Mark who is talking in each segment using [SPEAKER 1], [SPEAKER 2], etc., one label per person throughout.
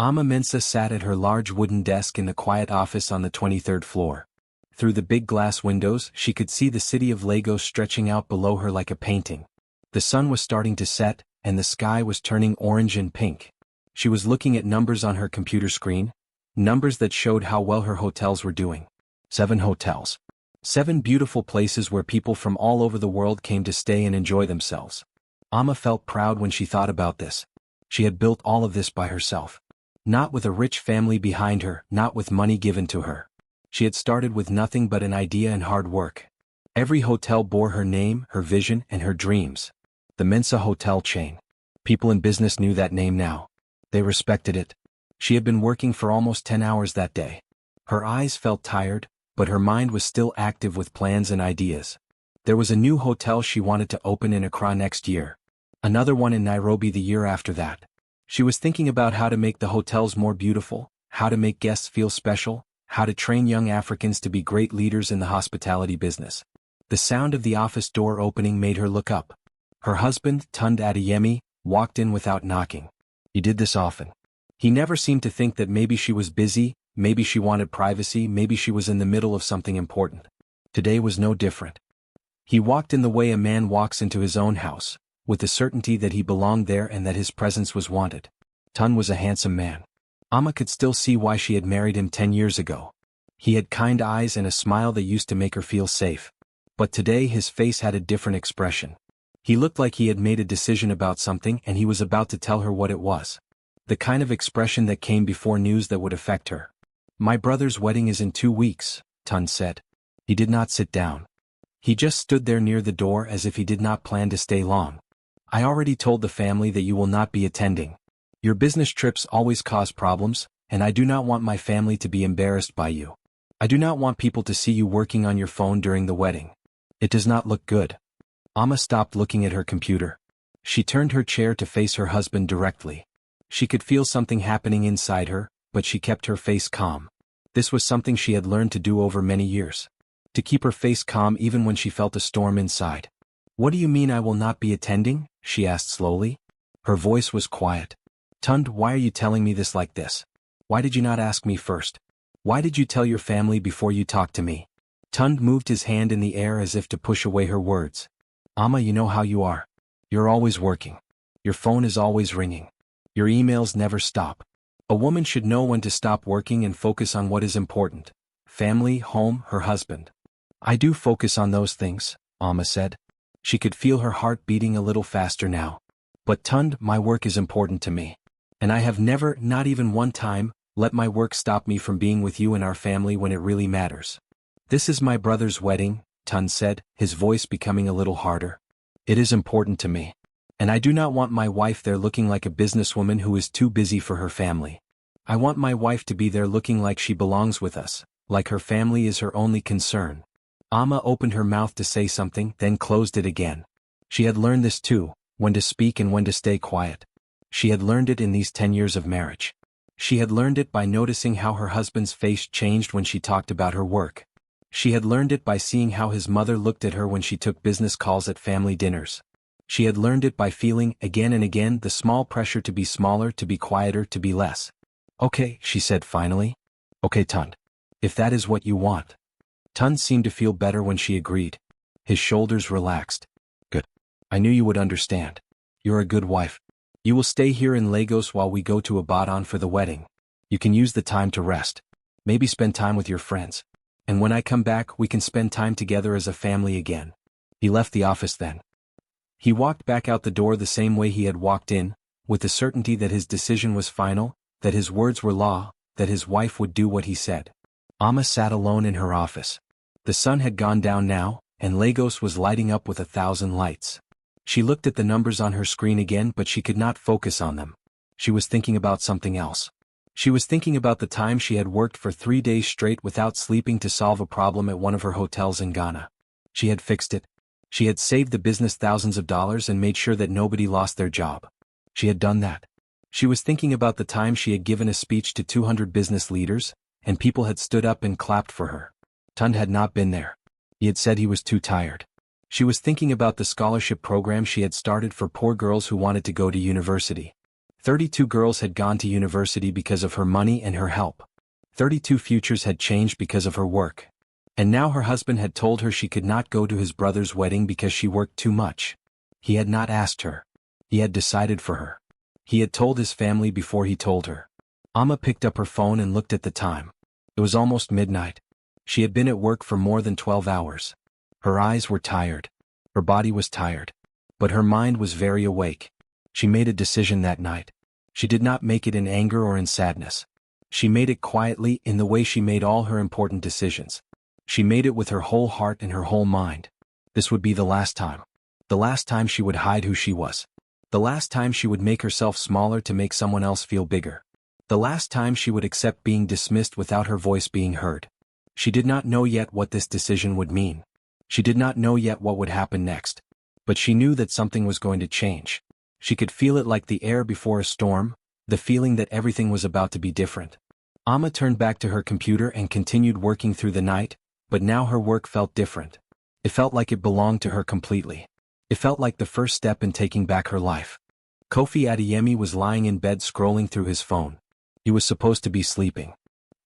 [SPEAKER 1] Amma Mensa sat at her large wooden desk in the quiet office on the 23rd floor. Through the big glass windows, she could see the city of Lagos stretching out below her like a painting. The sun was starting to set, and the sky was turning orange and pink. She was looking at numbers on her computer screen, numbers that showed how well her hotels were doing. 7 hotels. 7 beautiful places where people from all over the world came to stay and enjoy themselves. Amma felt proud when she thought about this. She had built all of this by herself. Not with a rich family behind her, not with money given to her. She had started with nothing but an idea and hard work. Every hotel bore her name, her vision, and her dreams. The Mensa hotel chain. People in business knew that name now. They respected it. She had been working for almost 10 hours that day. Her eyes felt tired, but her mind was still active with plans and ideas. There was a new hotel she wanted to open in Accra next year. Another one in Nairobi the year after that. She was thinking about how to make the hotels more beautiful, how to make guests feel special, how to train young Africans to be great leaders in the hospitality business. The sound of the office door opening made her look up. Her husband, Tunde Adeyemi, walked in without knocking. He did this often. He never seemed to think that maybe she was busy, maybe she wanted privacy, maybe she was in the middle of something important. Today was no different. He walked in the way a man walks into his own house, with the certainty that he belonged there and that his presence was wanted. Tunde was a handsome man. Amma could still see why she had married him 10 years ago. He had kind eyes and a smile that used to make her feel safe. But today his face had a different expression. He looked like he had made a decision about something and he was about to tell her what it was. The kind of expression that came before news that would affect her. "My brother's wedding is in 2 weeks, Tunde said. He did not sit down. He just stood there near the door as if he did not plan to stay long. "I already told the family that you will not be attending. Your business trips always cause problems, and I do not want my family to be embarrassed by you. I do not want people to see you working on your phone during the wedding. It does not look good." Amma stopped looking at her computer. She turned her chair to face her husband directly. She could feel something happening inside her, but she kept her face calm. This was something she had learned to do over many years. To keep her face calm even when she felt a storm inside. "What do you mean I will not be attending?" she asked slowly. Her voice was quiet. "Tunde, why are you telling me this like this? Why did you not ask me first? Why did you tell your family before you talked to me?" Tunde moved his hand in the air as if to push away her words. "Amma, you know how you are. You're always working. Your phone is always ringing. Your emails never stop. A woman should know when to stop working and focus on what is important. Family, home, her husband." "I do focus on those things," Amma said. She could feel her heart beating a little faster now. "But Tunde, my work is important to me. And I have never, not even one time, let my work stop me from being with you and our family when it really matters." "This is my brother's wedding," Tunde said, his voice becoming a little harder. "It is important to me. And I do not want my wife there looking like a businesswoman who is too busy for her family. I want my wife to be there looking like she belongs with us, like her family is her only concern." Amma opened her mouth to say something, then closed it again. She had learned this too, when to speak and when to stay quiet. She had learned it in these 10 years of marriage. She had learned it by noticing how her husband's face changed when she talked about her work. She had learned it by seeing how his mother looked at her when she took business calls at family dinners. She had learned it by feeling, again and again, the small pressure to be smaller, to be quieter, to be less. "Okay," she said finally. "Okay, Tunde. If that is what you want." Tunde seemed to feel better when she agreed. His shoulders relaxed. "Good. I knew you would understand. You're a good wife. You will stay here in Lagos while we go to Ibadan for the wedding. You can use the time to rest. Maybe spend time with your friends. And when I come back, we can spend time together as a family again." He left the office then. He walked back out the door the same way he had walked in, with the certainty that his decision was final, that his words were law, that his wife would do what he said. Amma sat alone in her office. The sun had gone down now, and Lagos was lighting up with 1,000 lights. She looked at the numbers on her screen again, but she could not focus on them. She was thinking about something else. She was thinking about the time she had worked for 3 days straight without sleeping to solve a problem at one of her hotels in Ghana. She had fixed it. She had saved the business thousands of dollars and made sure that nobody lost their job. She had done that. She was thinking about the time she had given a speech to 200 business leaders, and people had stood up and clapped for her. Tunde had not been there. He had said he was too tired. She was thinking about the scholarship program she had started for poor girls who wanted to go to university. 32 girls had gone to university because of her money and her help. 32 futures had changed because of her work. And now her husband had told her she could not go to his brother's wedding because she worked too much. He had not asked her. He had decided for her. He had told his family before he told her. Amma picked up her phone and looked at the time. It was almost midnight. She had been at work for more than 12 hours. Her eyes were tired. Her body was tired. But her mind was very awake. She made a decision that night. She did not make it in anger or in sadness. She made it quietly in the way she made all her important decisions. She made it with her whole heart and her whole mind. This would be the last time. The last time she would hide who she was. The last time she would make herself smaller to make someone else feel bigger. The last time she would accept being dismissed without her voice being heard. She did not know yet what this decision would mean. She did not know yet what would happen next. But she knew that something was going to change. She could feel it like the air before a storm, the feeling that everything was about to be different. Amma turned back to her computer and continued working through the night, but now her work felt different. It felt like it belonged to her completely. It felt like the first step in taking back her life. Kofi Adeyemi was lying in bed scrolling through his phone. He was supposed to be sleeping.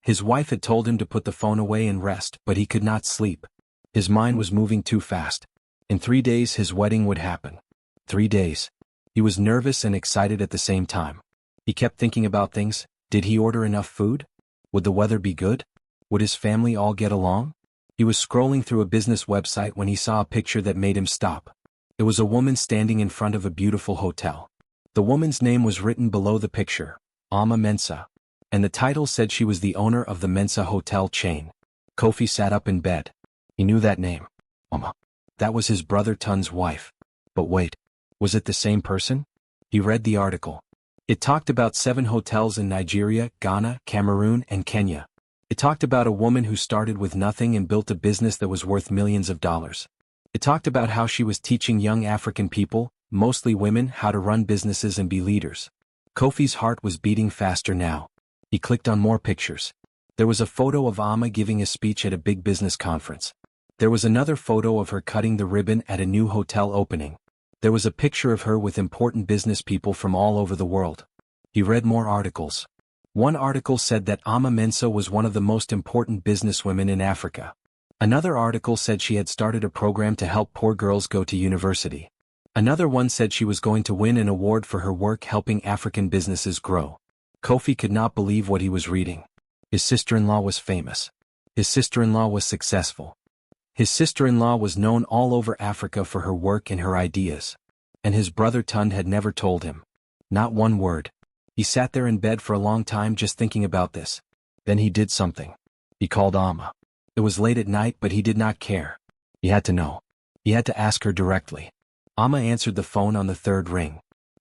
[SPEAKER 1] His wife had told him to put the phone away and rest, but he could not sleep. His mind was moving too fast. In 3 days his wedding would happen. 3 days. He was nervous and excited at the same time. He kept thinking about things. Did he order enough food? Would the weather be good? Would his family all get along? He was scrolling through a business website when he saw a picture that made him stop. It was a woman standing in front of a beautiful hotel. The woman's name was written below the picture, Amma Mensah. And the title said she was the owner of the Mensah hotel chain. Kofi sat up in bed. He knew that name. Amma. That was his brother Tun's wife. But wait. Was it the same person? He read the article. It talked about 7 hotels in Nigeria, Ghana, Cameroon, and Kenya. It talked about a woman who started with nothing and built a business that was worth millions of dollars. It talked about how she was teaching young African people, mostly women, how to run businesses and be leaders. Kofi's heart was beating faster now. He clicked on more pictures. There was a photo of Amma giving a speech at a big business conference. There was another photo of her cutting the ribbon at a new hotel opening. There was a picture of her with important business people from all over the world. He read more articles. One article said that Amma Mensah was one of the most important businesswomen in Africa. Another article said she had started a program to help poor girls go to university. Another one said she was going to win an award for her work helping African businesses grow. Kofi could not believe what he was reading. His sister-in-law was famous. His sister-in-law was successful. His sister-in-law was known all over Africa for her work and her ideas. And his brother Tun had never told him. Not one word. He sat there in bed for a long time just thinking about this. Then he did something. He called Amma. It was late at night, but he did not care. He had to know. He had to ask her directly. Amma answered the phone on the 3rd ring.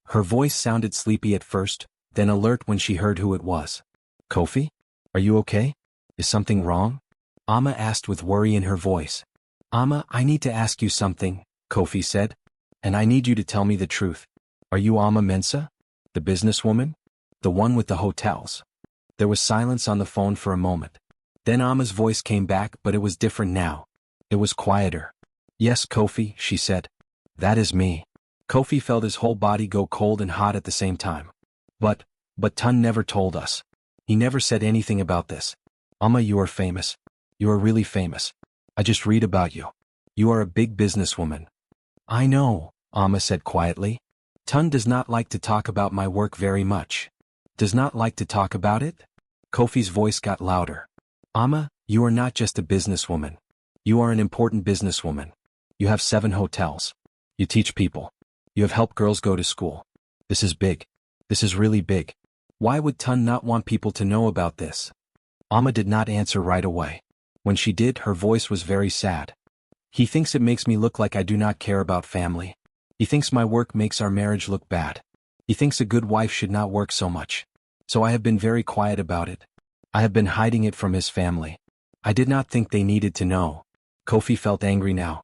[SPEAKER 1] Her voice sounded sleepy at first, then alert when she heard who it was. Kofi? Are you okay? Is something wrong? Amma asked with worry in her voice. Amma, I need to ask you something, Kofi said. And I need you to tell me the truth. Are you Amma Mensah? The businesswoman? The one with the hotels? There was silence on the phone for a moment. Then Amma's voice came back, but it was different now. It was quieter. Yes, Kofi, she said. That is me. Kofi felt his whole body go cold and hot at the same time. But Tun never told us. He never said anything about this. Amma, you are famous. You are really famous. I just read about you. You are a big businesswoman. I know, Amma said quietly. Tun does not like to talk about my work very much. Does not like to talk about it? Kofi's voice got louder. Amma, you are not just a businesswoman. You are an important businesswoman. You have 7 hotels. You teach people. You have helped girls go to school. This is big. This is really big. Why would Tun not want people to know about this? Amma did not answer right away. When she did, her voice was very sad. He thinks it makes me look like I do not care about family. He thinks my work makes our marriage look bad. He thinks a good wife should not work so much. So I have been very quiet about it. I have been hiding it from his family. I did not think they needed to know. Kofi felt angry now.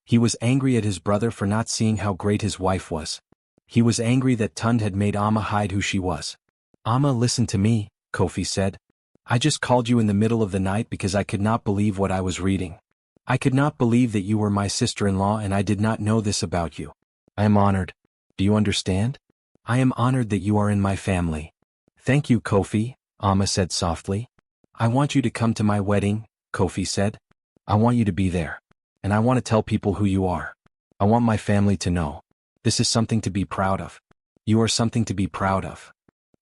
[SPEAKER 1] He was angry at his brother for not seeing how great his wife was. He was angry that Tund had made Amma hide who she was. Amma, listen to me, Kofi said. I just called you in the middle of the night because I could not believe what I was reading. I could not believe that you were my sister-in-law and I did not know this about you. I am honored. Do you understand? I am honored that you are in my family. Thank you, Kofi, Amma said softly. I want you to come to my wedding, Kofi said. I want you to be there. And I want to tell people who you are. I want my family to know. This is something to be proud of. You are something to be proud of.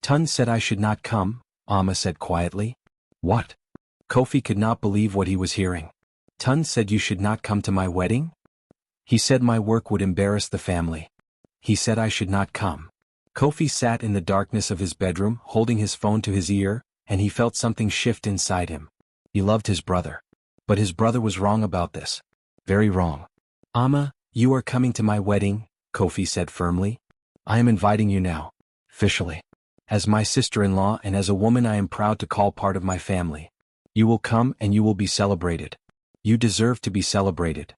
[SPEAKER 1] Tun said I should not come, Amma said quietly. What? Kofi could not believe what he was hearing. Tun said you should not come to my wedding? He said my work would embarrass the family. He said I should not come. Kofi sat in the darkness of his bedroom, holding his phone to his ear, and he felt something shift inside him. He loved his brother. But his brother was wrong about this. Very wrong. Amma, you are coming to my wedding, Kofi said firmly. I am inviting you now. Officially. As my sister-in-law and as a woman I am proud to call part of my family. You will come and you will be celebrated. You deserve to be celebrated.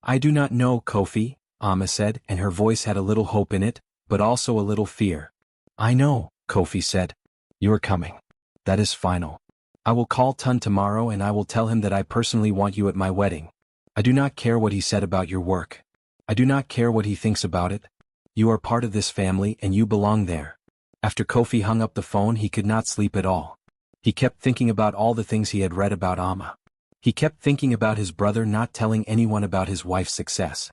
[SPEAKER 1] I do not know, Kofi, Amma said, and her voice had a little hope in it, but also a little fear. I know, Kofi said. You are coming. That is final. I will call Tun tomorrow and I will tell him that I personally want you at my wedding. I do not care what he said about your work. I do not care what he thinks about it. You are part of this family and you belong there. After Kofi hung up the phone he could not sleep at all. He kept thinking about all the things he had read about Amma. He kept thinking about his brother not telling anyone about his wife's success.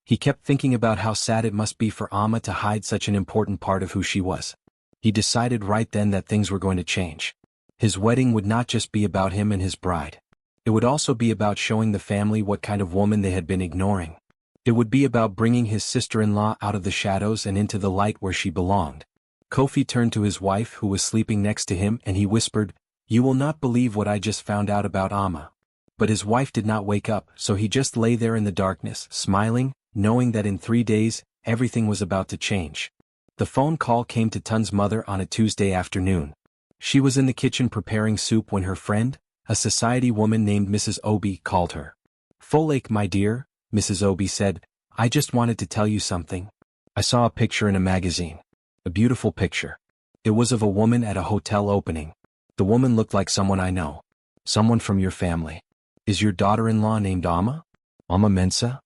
[SPEAKER 1] He kept thinking about how sad it must be for Amma to hide such an important part of who she was. He decided right then that things were going to change. His wedding would not just be about him and his bride. It would also be about showing the family what kind of woman they had been ignoring. It would be about bringing his sister-in-law out of the shadows and into the light where she belonged. Kofi turned to his wife who was sleeping next to him and he whispered, "You will not believe what I just found out about Amma." But his wife did not wake up, so he just lay there in the darkness, smiling, knowing that in 3 days, everything was about to change. The phone call came to Tun's mother on a Tuesday afternoon. She was in the kitchen preparing soup when her friend, a society woman named Mrs. Obi, called her. "Folake, my dear," Mrs. Obi said, "I just wanted to tell you something. I saw a picture in a magazine. A beautiful picture. It was of a woman at a hotel opening. The woman looked like someone I know. Someone from your family. Is your daughter-in-law named Amma? Amma Mensa?"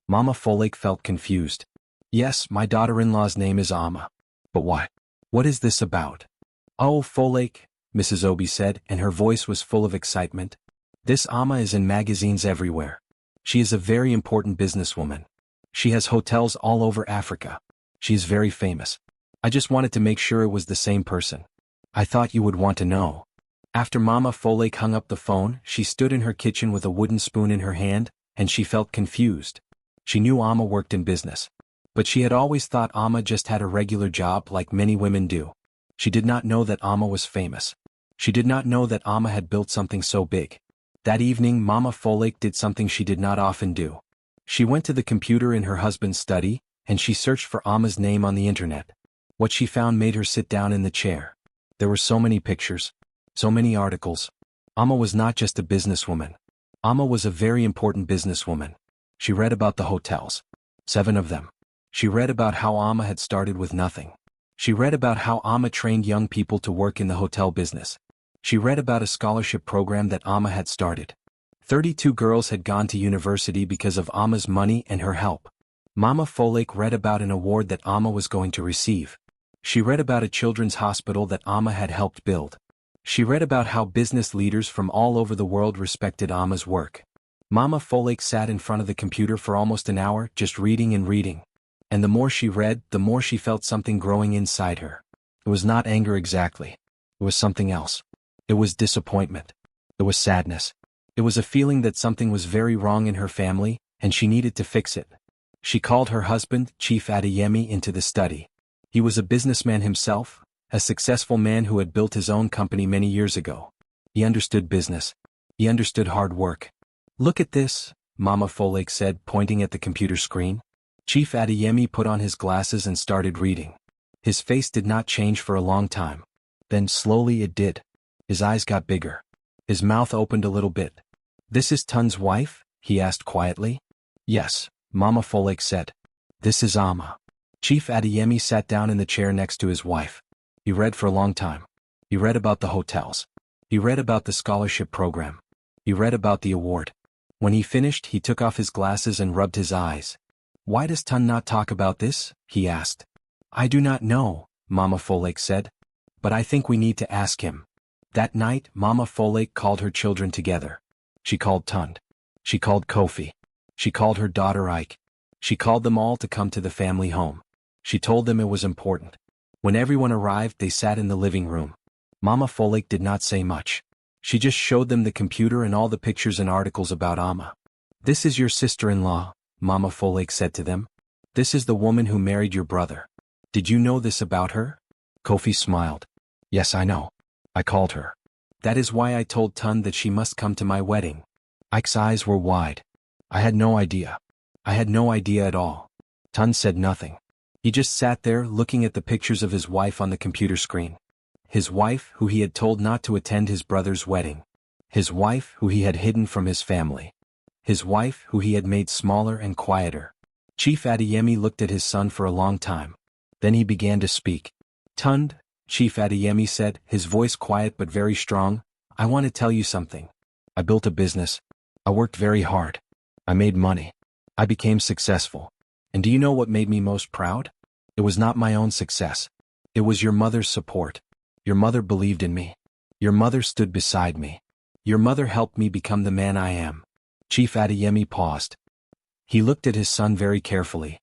[SPEAKER 1] Mama Folake felt confused. "Yes, my daughter-in-law's name is Amma. But why? What is this about?" "Oh, Folake," Mrs. Obi said, and her voice was full of excitement. "This Amma is in magazines everywhere. She is a very important businesswoman. She has hotels all over Africa. She is very famous. I just wanted to make sure it was the same person. I thought you would want to know." After Mama Folake hung up the phone, she stood in her kitchen with a wooden spoon in her hand, and she felt confused. She knew Amma worked in business. But she had always thought Amma just had a regular job like many women do. She did not know that Amma was famous. She did not know that Amma had built something so big. That evening Mama Folake did something she did not often do. She went to the computer in her husband's study, and she searched for Amma's name on the internet. What she found made her sit down in the chair. There were so many pictures. So many articles. Amma was not just a businesswoman. Amma was a very important businesswoman. She read about the hotels. 7 of them. She read about how Amma had started with nothing. She read about how Amma trained young people to work in the hotel business. She read about a scholarship program that Amma had started. 32 girls had gone to university because of Amma's money and her help. Mama Folake read about an award that Amma was going to receive. She read about a children's hospital that Amma had helped build. She read about how business leaders from all over the world respected Amma's work. Mama Folake sat in front of the computer for almost an hour just reading and reading. And the more she read, the more she felt something growing inside her. It was not anger exactly. It was something else. It was disappointment. It was sadness. It was a feeling that something was very wrong in her family, and she needed to fix it. She called her husband, Chief Adeyemi, into the study. He was a businessman himself, a successful man who had built his own company many years ago. He understood business. He understood hard work. "Look at this," Mama Folake said, pointing at the computer screen. Chief Adeyemi put on his glasses and started reading. His face did not change for a long time. Then slowly it did. His eyes got bigger. His mouth opened a little bit. "This is Tun's wife?" he asked quietly. "Yes," Mama Folake said. "This is Amma." Chief Adeyemi sat down in the chair next to his wife. He read for a long time. He read about the hotels. He read about the scholarship program. He read about the award. When he finished, he took off his glasses and rubbed his eyes. "Why does Tun not talk about this?" he asked. I do not know, Mama Folake said. But I think we need to ask him. That night, Mama Folake called her children together. She called Tund. She called Kofi. She called her daughter Ike. She called them all to come to the family home. She told them it was important. When everyone arrived, they sat in the living room. Mama Folake did not say much. She just showed them the computer and all the pictures and articles about Amma. This is your sister-in-law, Mama Folake said to them. This is the woman who married your brother. Did you know this about her? Kofi smiled. Yes, I know. I called her. That is why I told Tund that she must come to my wedding. Ike's eyes were wide. I had no idea. I had no idea at all. Tund said nothing. He just sat there looking at the pictures of his wife on the computer screen. His wife, who he had told not to attend his brother's wedding. His wife, who he had hidden from his family. His wife, who he had made smaller and quieter. Chief Adeyemi looked at his son for a long time. Then he began to speak. Tund, Chief Adeyemi said, his voice quiet but very strong, I want to tell you something. I built a business. I worked very hard. I made money. I became successful. And do you know what made me most proud? It was not my own success. It was your mother's support. Your mother believed in me. Your mother stood beside me. Your mother helped me become the man I am. Chief Adeyemi paused. He looked at his son very carefully.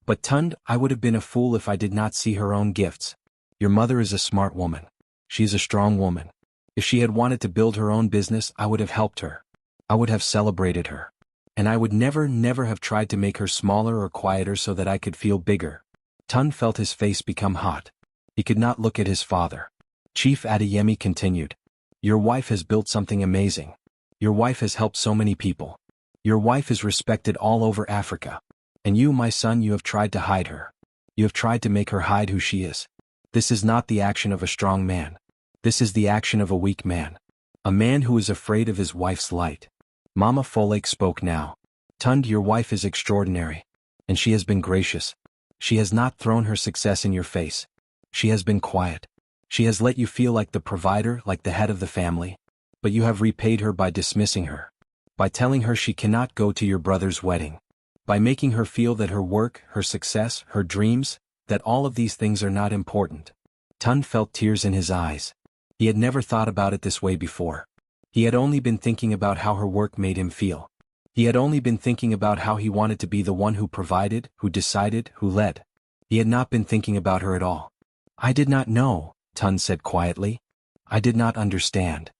[SPEAKER 1] But Tund, I would have been a fool if I did not see her own gifts. Your mother is a smart woman. She is a strong woman. If she had wanted to build her own business, I would have helped her. I would have celebrated her. And I would never have tried to make her smaller or quieter so that I could feel bigger. Tund felt his face become hot. He could not look at his father. Chief Adeyemi continued. Your wife has built something amazing. Your wife has helped so many people. Your wife is respected all over Africa. And you, my son, you have tried to hide her. You have tried to make her hide who she is. This is not the action of a strong man. This is the action of a weak man. A man who is afraid of his wife's light. Mama Folake spoke now. Tund, your wife is extraordinary. And she has been gracious. She has not thrown her success in your face. She has been quiet. She has let you feel like the provider, like the head of the family. But you have repaid her by dismissing her. By telling her she cannot go to your brother's wedding. By making her feel that her work, her success, her dreams, that all of these things are not important. Tund felt tears in his eyes. He had never thought about it this way before. He had only been thinking about how her work made him feel. He had only been thinking about how he wanted to be the one who provided, who decided, who led. He had not been thinking about her at all. I did not know, Tund said quietly. I did not understand.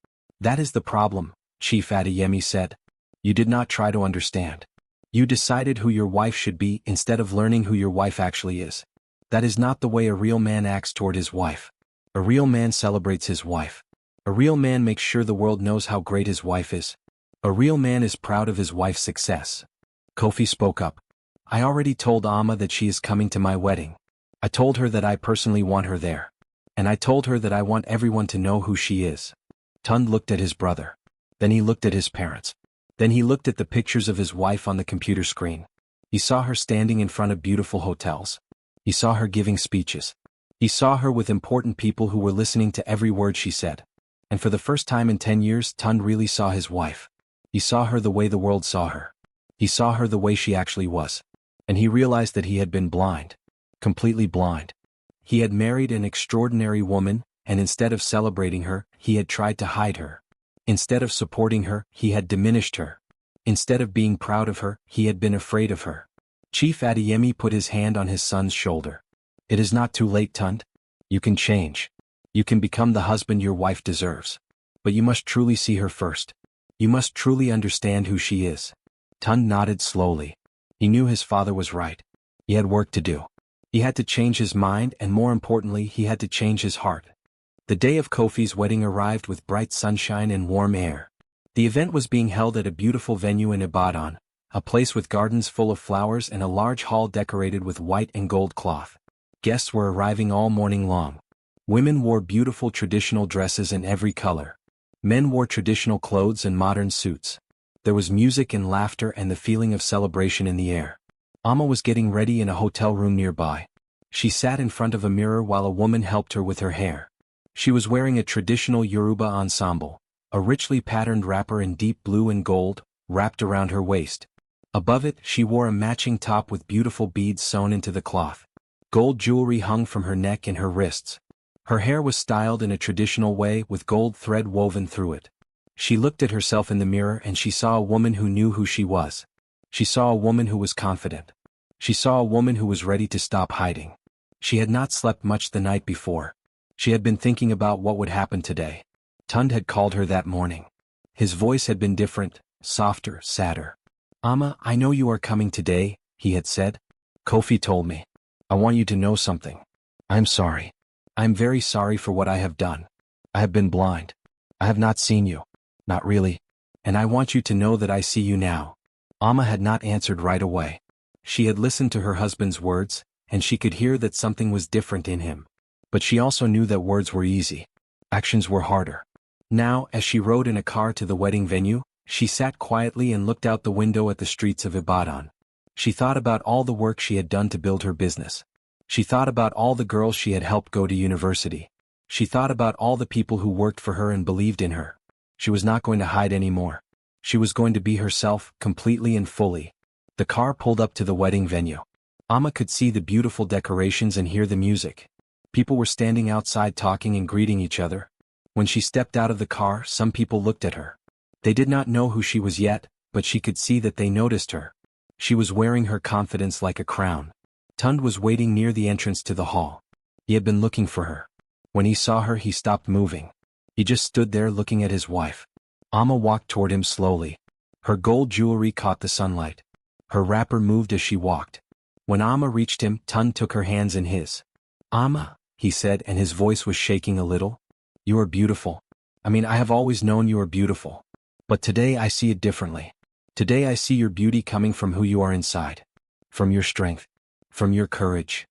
[SPEAKER 1] That is the problem, Chief Adeyemi said. You did not try to understand. You decided who your wife should be instead of learning who your wife actually is. That is not the way a real man acts toward his wife. A real man celebrates his wife. A real man makes sure the world knows how great his wife is. A real man is proud of his wife's success. Kofi spoke up. I already told Amma that she is coming to my wedding. I told her that I personally want her there. And I told her that I want everyone to know who she is. Tund looked at his brother. Then he looked at his parents. Then he looked at the pictures of his wife on the computer screen. He saw her standing in front of beautiful hotels. He saw her giving speeches. He saw her with important people who were listening to every word she said. And for the first time in 10 years, Tund really saw his wife. He saw her the way the world saw her. He saw her the way she actually was. And he realized that he had been blind. Completely blind. He had married an extraordinary woman, and instead of celebrating her, he had tried to hide her. Instead of supporting her, he had diminished her. Instead of being proud of her, he had been afraid of her. Chief Adeyemi put his hand on his son's shoulder. It is not too late, Tund. You can change. You can become the husband your wife deserves. But you must truly see her first. You must truly understand who she is. Tund nodded slowly. He knew his father was right. He had work to do. He had to change his mind, and more importantly, he had to change his heart. The day of Kofi's wedding arrived with bright sunshine and warm air. The event was being held at a beautiful venue in Ibadan, a place with gardens full of flowers and a large hall decorated with white and gold cloth. Guests were arriving all morning long. Women wore beautiful traditional dresses in every color. Men wore traditional clothes and modern suits. There was music and laughter and the feeling of celebration in the air. Amma was getting ready in a hotel room nearby. She sat in front of a mirror while a woman helped her with her hair. She was wearing a traditional Yoruba ensemble, a richly patterned wrapper in deep blue and gold, wrapped around her waist. Above it, she wore a matching top with beautiful beads sewn into the cloth. Gold jewelry hung from her neck and her wrists. Her hair was styled in a traditional way with gold thread woven through it. She looked at herself in the mirror and she saw a woman who knew who she was. She saw a woman who was confident. She saw a woman who was ready to stop hiding. She had not slept much the night before. She had been thinking about what would happen today. Tund had called her that morning. His voice had been different, softer, sadder. "Amma, I know you are coming today," he had said. "Kofi told me. I want you to know something. I'm sorry. I'm very sorry for what I have done. I have been blind. I have not seen you. Not really. And I want you to know that I see you now." Amma had not answered right away. She had listened to her husband's words, and she could hear that something was different in him. But she also knew that words were easy. Actions were harder. Now, as she rode in a car to the wedding venue, she sat quietly and looked out the window at the streets of Ibadan. She thought about all the work she had done to build her business. She thought about all the girls she had helped go to university. She thought about all the people who worked for her and believed in her. She was not going to hide anymore. She was going to be herself, completely and fully. The car pulled up to the wedding venue. Amma could see the beautiful decorations and hear the music. People were standing outside talking and greeting each other. When she stepped out of the car, some people looked at her. They did not know who she was yet, but she could see that they noticed her. She was wearing her confidence like a crown. Tund was waiting near the entrance to the hall. He had been looking for her. When he saw her, he stopped moving. He just stood there looking at his wife. Amma walked toward him slowly. Her gold jewelry caught the sunlight. Her wrapper moved as she walked. When Amma reached him, Tund took her hands in his. "Amma," he said, and his voice was shaking a little. "You are beautiful. I have always known you are beautiful. But today I see it differently. Today I see your beauty coming from who you are inside. From your strength. From your courage."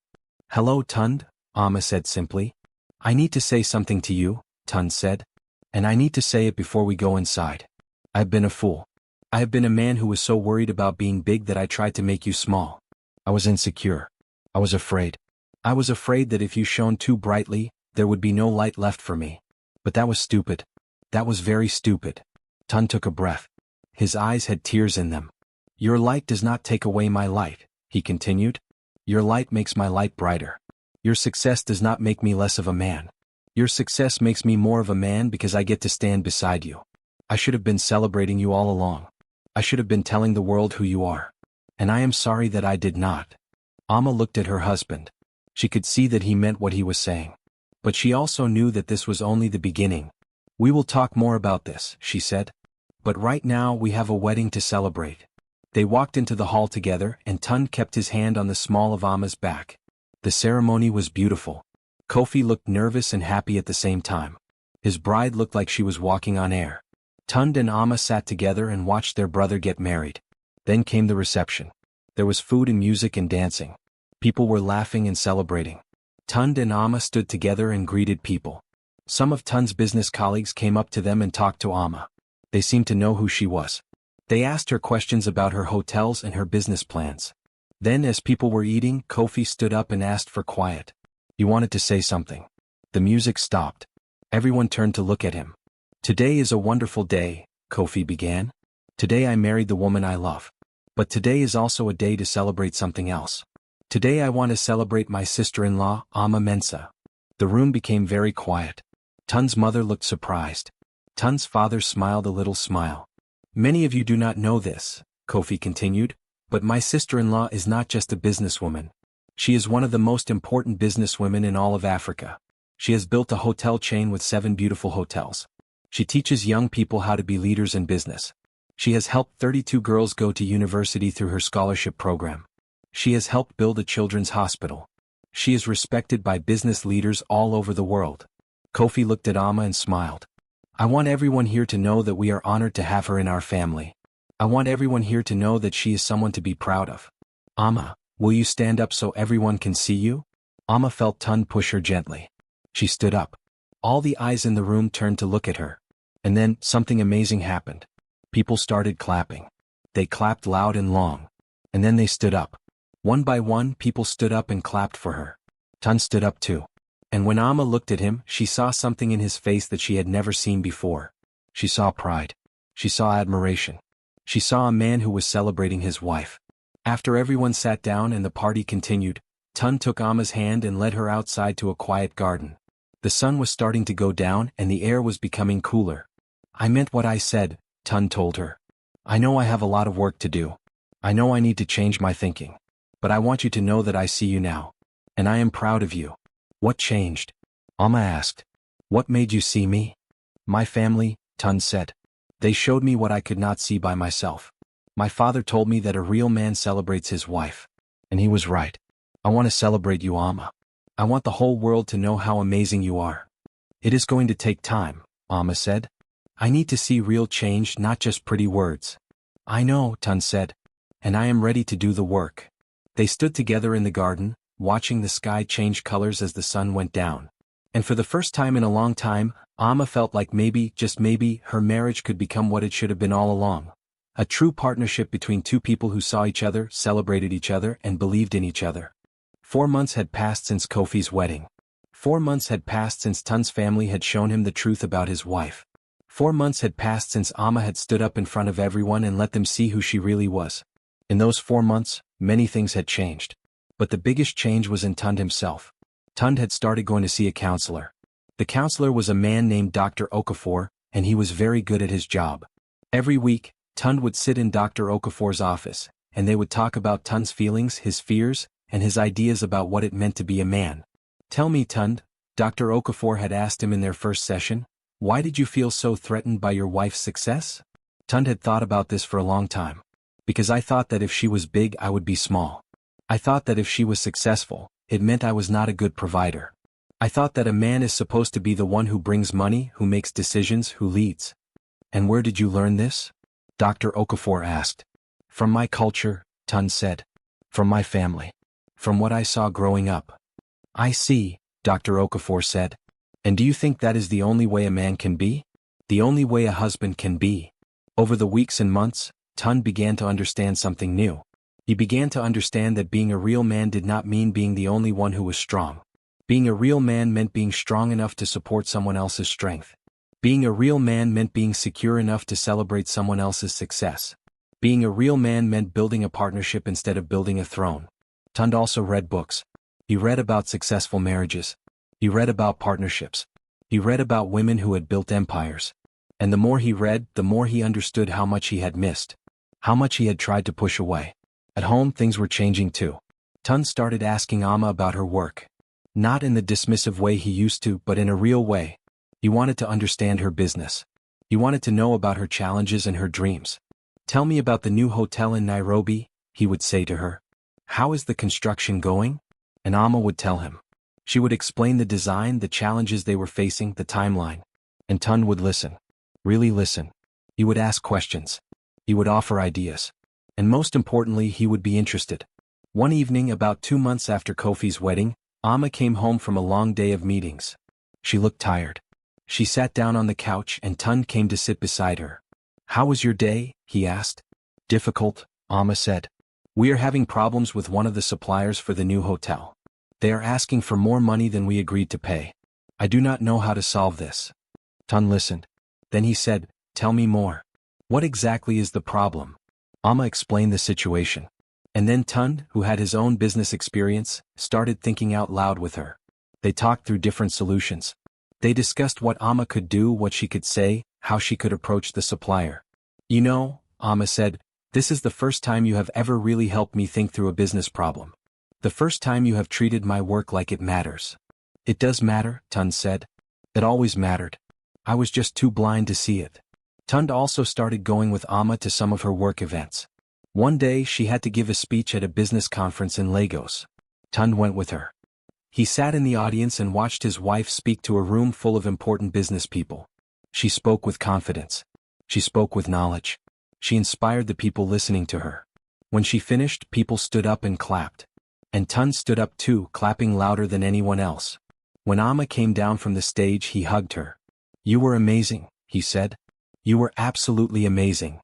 [SPEAKER 1] "Hello, Tund," Amma said simply. "I need to say something to you," Tund said. "And I need to say it before we go inside. I have been a fool. I have been a man who was so worried about being big that I tried to make you small. I was insecure. I was afraid. I was afraid that if you shone too brightly, there would be no light left for me. But that was stupid. That was very stupid." Tund took a breath. His eyes had tears in them. "Your light does not take away my light," he continued. "Your light makes my light brighter. Your success does not make me less of a man. Your success makes me more of a man because I get to stand beside you. I should have been celebrating you all along. I should have been telling the world who you are. And I am sorry that I did not." Amma looked at her husband. She could see that he meant what he was saying. But she also knew that this was only the beginning. "We will talk more about this," she said. "But right now we have a wedding to celebrate." They walked into the hall together and Tund kept his hand on the small of Amma's back. The ceremony was beautiful. Kofi looked nervous and happy at the same time. His bride looked like she was walking on air. Tund and Amma sat together and watched their brother get married. Then came the reception. There was food and music and dancing. People were laughing and celebrating. Tund and Amma stood together and greeted people. Some of Tund's business colleagues came up to them and talked to Amma. They seemed to know who she was. They asked her questions about her hotels and her business plans. Then, as people were eating, Kofi stood up and asked for quiet. He wanted to say something. The music stopped. Everyone turned to look at him. "Today is a wonderful day," Kofi began. "Today I married the woman I love. But today is also a day to celebrate something else. Today I want to celebrate my sister-in-law, Amma Mensa." The room became very quiet. Tund's mother looked surprised. Tund's father smiled a little smile. "Many of you do not know this," Kofi continued, "but my sister-in-law is not just a businesswoman. She is one of the most important businesswomen in all of Africa. She has built a hotel chain with 7 beautiful hotels. She teaches young people how to be leaders in business. She has helped 32 girls go to university through her scholarship program. She has helped build a children's hospital. She is respected by business leaders all over the world." Kofi looked at Amma and smiled. "I want everyone here to know that we are honored to have her in our family. I want everyone here to know that she is someone to be proud of. Amma, will you stand up so everyone can see you?" Amma felt Tund push her gently. She stood up. All the eyes in the room turned to look at her. And then, something amazing happened. People started clapping. They clapped loud and long. And then they stood up. One by one, people stood up and clapped for her. Tund stood up too. And when Amma looked at him, she saw something in his face that she had never seen before. She saw pride. She saw admiration. She saw a man who was celebrating his wife. After everyone sat down and the party continued, Tun took Amma's hand and led her outside to a quiet garden. The sun was starting to go down and the air was becoming cooler. I meant what I said, Tun told her. I know I have a lot of work to do. I know I need to change my thinking. But I want you to know that I see you now. And I am proud of you. What changed? Amma asked. What made you see me? My family, Tun said. They showed me what I could not see by myself. My father told me that a real man celebrates his wife. And he was right. I want to celebrate you, Amma. I want the whole world to know how amazing you are. It is going to take time, Amma said. I need to see real change, not just pretty words. I know, Tun said. And I am ready to do the work. They stood together in the garden, watching the sky change colors as the sun went down. And for the first time in a long time, Amma felt like maybe, just maybe, her marriage could become what it should have been all along. A true partnership between two people who saw each other, celebrated each other, and believed in each other. 4 months had passed since Kofi's wedding. 4 months had passed since Tun's family had shown him the truth about his wife. 4 months had passed since Amma had stood up in front of everyone and let them see who she really was. In those 4 months, many things had changed. But the biggest change was in Tund himself. Tund had started going to see a counselor. The counselor was a man named Dr. Okafor, and he was very good at his job. Every week, Tund would sit in Dr. Okafor's office, and they would talk about Tund's feelings, his fears, and his ideas about what it meant to be a man. Tell me, Tund, Dr. Okafor had asked him in their first session, why did you feel so threatened by your wife's success? Tund had thought about this for a long time. Because I thought that if she was big I would be small. I thought that if she was successful, it meant I was not a good provider. I thought that a man is supposed to be the one who brings money, who makes decisions, who leads. And where did you learn this? Dr. Okafor asked. From my culture, Tund said. From my family. From what I saw growing up. I see, Dr. Okafor said. And do you think that is the only way a man can be? The only way a husband can be? Over the weeks and months, Tund began to understand something new. He began to understand that being a real man did not mean being the only one who was strong. Being a real man meant being strong enough to support someone else's strength. Being a real man meant being secure enough to celebrate someone else's success. Being a real man meant building a partnership instead of building a throne. Tund also read books. He read about successful marriages. He read about partnerships. He read about women who had built empires. And the more he read, the more he understood how much he had missed. How much he had tried to push away. At home things were changing too. Tund started asking Amma about her work. Not in the dismissive way he used to, but in a real way. He wanted to understand her business. He wanted to know about her challenges and her dreams. Tell me about the new hotel in Nairobi, he would say to her. How is the construction going? And Amma would tell him. She would explain the design, the challenges they were facing, the timeline. And Tund would listen. Really listen. He would ask questions. He would offer ideas. And most importantly, he would be interested. One evening, about 2 months after Kofi's wedding, Amma came home from a long day of meetings. She looked tired. She sat down on the couch and Tund came to sit beside her. How was your day? He asked. Difficult, Amma said. We are having problems with one of the suppliers for the new hotel. They are asking for more money than we agreed to pay. I do not know how to solve this. Tund listened. Then he said, tell me more. What exactly is the problem? Amma explained the situation. And then Tund, who had his own business experience, started thinking out loud with her. They talked through different solutions. They discussed what Amma could do, what she could say, how she could approach the supplier. You know, Amma said, this is the first time you have ever really helped me think through a business problem. The first time you have treated my work like it matters. It does matter, Tund said. It always mattered. I was just too blind to see it. Tund also started going with Amma to some of her work events. One day she had to give a speech at a business conference in Lagos. Tund went with her. He sat in the audience and watched his wife speak to a room full of important business people. She spoke with confidence. She spoke with knowledge. She inspired the people listening to her. When she finished, people stood up and clapped. And Tund stood up too, clapping louder than anyone else. When Amma came down from the stage, he hugged her. You were amazing, he said. You were absolutely amazing.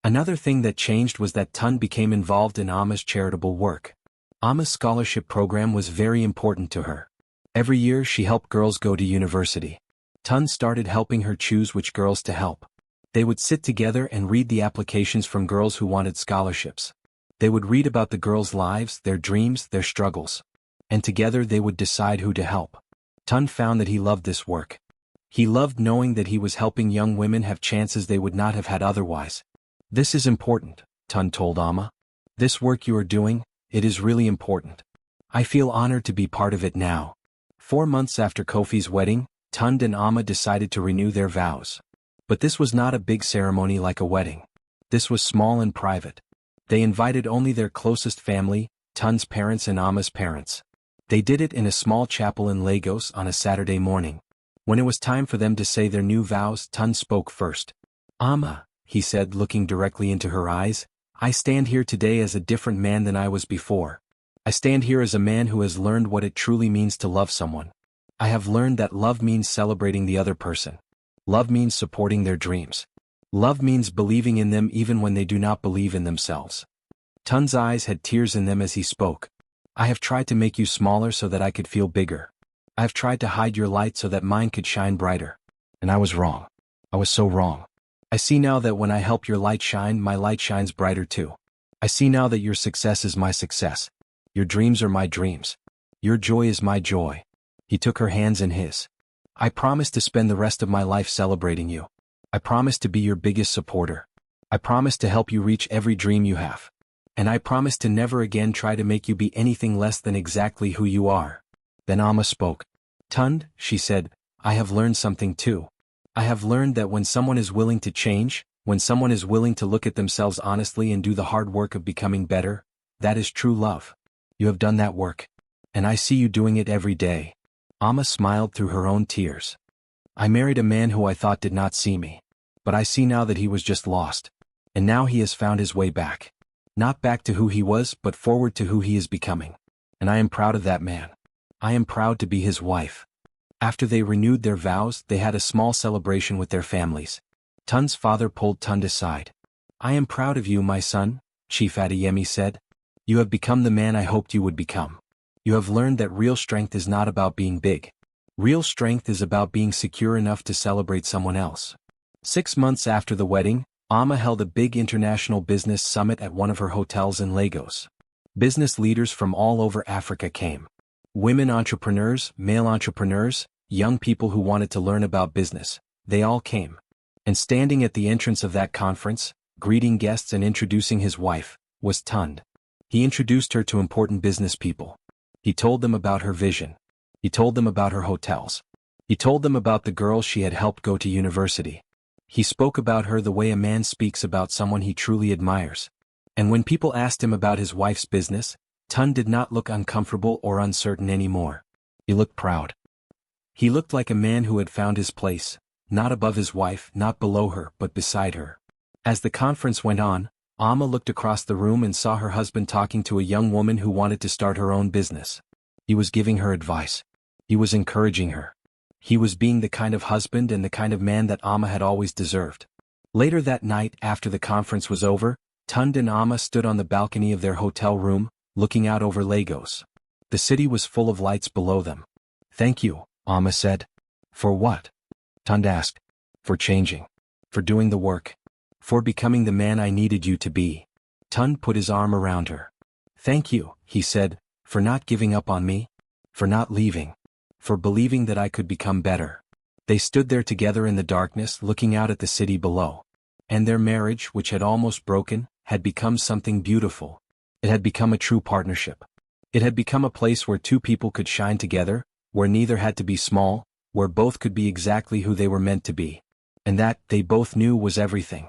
[SPEAKER 1] Another thing that changed was that Tund became involved in Amma's charitable work. Amma's scholarship program was very important to her. Every year she helped girls go to university. Tund started helping her choose which girls to help. They would sit together and read the applications from girls who wanted scholarships. They would read about the girls' lives, their dreams, their struggles. and together they would decide who to help. Tund found that he loved this work. He loved knowing that he was helping young women have chances they would not have had otherwise. This is important, Tund told Amma. This work you are doing, it is really important. I feel honored to be part of it now. 4 months after Kofi's wedding, Tund and Amma decided to renew their vows. But this was not a big ceremony like a wedding. This was small and private. They invited only their closest family, Tund's parents and Amma's parents. They did it in a small chapel in Lagos on a Saturday morning. When it was time for them to say their new vows, Tund spoke first. Amma, he said, looking directly into her eyes, I stand here today as a different man than I was before. I stand here as a man who has learned what it truly means to love someone. I have learned that love means celebrating the other person. Love means supporting their dreams. Love means believing in them even when they do not believe in themselves. Tund's eyes had tears in them as he spoke. I have tried to make you smaller so that I could feel bigger. I have tried to hide your light so that mine could shine brighter. And I was wrong. I was so wrong. I see now that when I help your light shine, my light shines brighter too. I see now that your success is my success. Your dreams are my dreams. Your joy is my joy. He took her hands in his. I promise to spend the rest of my life celebrating you. I promise to be your biggest supporter. I promise to help you reach every dream you have. And I promise to never again try to make you be anything less than exactly who you are. Then Amma spoke. Tund, she said, I have learned something too. I have learned that when someone is willing to change, when someone is willing to look at themselves honestly and do the hard work of becoming better, that is true love. You have done that work. And I see you doing it every day. Amma smiled through her own tears. I married a man who I thought did not see me. But I see now that he was just lost. And now he has found his way back. Not back to who he was, but forward to who he is becoming. And I am proud of that man. I am proud to be his wife. After they renewed their vows, they had a small celebration with their families. Tund's father pulled Tund aside. I am proud of you, my son, Chief Adeyemi said. You have become the man I hoped you would become. You have learned that real strength is not about being big. Real strength is about being secure enough to celebrate someone else. 6 months after the wedding, Amma held a big international business summit at one of her hotels in Lagos. Business leaders from all over Africa came. Women entrepreneurs, male entrepreneurs, young people who wanted to learn about business, they all came. And standing at the entrance of that conference, greeting guests and introducing his wife, was Tund. He introduced her to important business people. He told them about her vision. He told them about her hotels. He told them about the girls she had helped go to university. He spoke about her the way a man speaks about someone he truly admires. And when people asked him about his wife's business, Tund did not look uncomfortable or uncertain anymore. He looked proud. He looked like a man who had found his place, not above his wife, not below her, but beside her. As the conference went on, Amma looked across the room and saw her husband talking to a young woman who wanted to start her own business. He was giving her advice. He was encouraging her. He was being the kind of husband and the kind of man that Amma had always deserved. Later that night, after the conference was over, Tund and Amma stood on the balcony of their hotel room, looking out over Lagos. The city was full of lights below them. Thank you, Amma said. For what? Tund asked. For changing. For doing the work. For becoming the man I needed you to be. Tund put his arm around her. Thank you, he said, for not giving up on me. For not leaving. For believing that I could become better. They stood there together in the darkness, looking out at the city below. And their marriage, which had almost broken, had become something beautiful. It had become a true partnership. It had become a place where two people could shine together, where neither had to be small, where both could be exactly who they were meant to be. And that, they both knew, was everything.